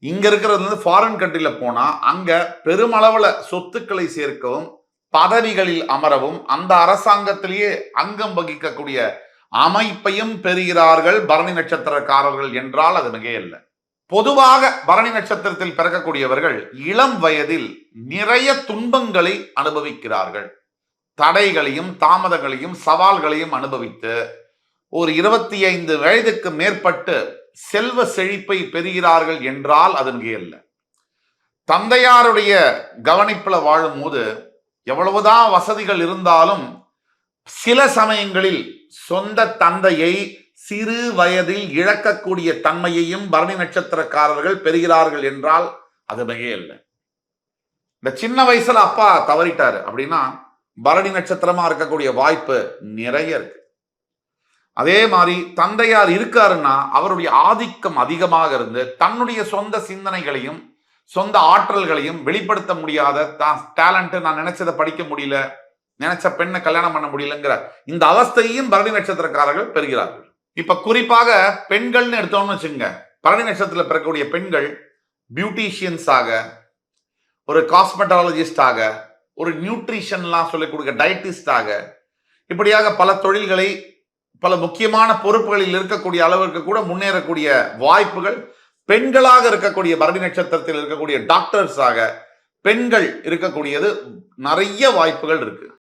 இங்க இருக்கிறது வந்து ஃபாரின் கண்ட்ரில போனா அங்க பெருமளவுல சொத்துக்களை சேர்க்கவும் பதவிகளில் அமரவும் அந்த அரசாங்கத்திலேயே அங்கம் வகிக்கக்கூடிய அமைப்பையும் பெறுகிறார்கள் பரணி நட்சத்திரக்காரர்கள் என்றால் அது மிகையல்ல. பொதுவாக பரணி நட்சத்திரத்தில் பிறக்கக்கூடியவர்கள் இளம் வயதில் நிறைய துன்பங்களை அனுபவிக்கிறார்கள். தடைகளையும் தாமதங்களையும் சவால்களையும் அனுபவித்து ஒரு 25 வயதுக்கு மேற்பட்டு செல்வ செழிப்பை பெறுகிறார்கள் என்றால் அது மிகையல்ல. தந்தையாருடைய கவனிப்புல வாழும் போது எவ்வளவுதான் வசதிகள் இருந்தாலும் சில சமயங்களில் சொந்த தந்தையை சிறு வயதில் இழக்கக்கூடிய தன்மையையும் பரணி நட்சத்திரக்காரர்கள் பெறுகிறார்கள் என்றால் அது மிகையல்ல. இந்த சின்ன வயசுல அப்பா தவறிட்டாரு அப்படின்னா பரணி நட்சத்திரமா இருக்கக்கூடிய வாய்ப்பு நிறைய இருக்கு. அதே மாதிரி தந்தையார் இருக்காருன்னா அவருடைய ஆதிக்கம் அதிகமாக இருந்து தன்னுடைய சொந்த சிந்தனைகளையும் சொந்த ஆற்றல்களையும் வெளிப்படுத்த முடியாத தான் டேலண்ட், நான் நினைச்சதை படிக்க முடியல, நினைச்ச பெண்ணை கல்யாணம் பண்ண முடியலங்கிற இந்த அவஸ்தையும் பரணி நட்சத்திரக்காரர்கள் பெறுகிறார்கள். இப்ப குறிப்பாக பெண்கள்னு எடுத்தோம்னு வச்சுங்க, பரணி நட்சத்திரத்தில் பிறக்கக்கூடிய பெண்கள் பியூட்டிஷியன்ஸாக, ஒரு காஸ்மெட்டாலஜிஸ்டாக, ஒரு நியூட்ரிஷன்லாம் சொல்லிக் கொடுக்க டயட்டிஸ்டாக, இப்படியாக பல தொழில்களை பல முக்கியமான பொறுப்புகளில் இருக்கக்கூடிய அளவிற்கு கூட முன்னேறக்கூடிய வாய்ப்புகள் பெண்களாக இருக்கக்கூடிய பரணி நட்சத்திரத்தில் இருக்கக்கூடிய டாக்டர்ஸாக பெண்கள் இருக்கக்கூடியது நிறைய வாய்ப்புகள் இருக்கு.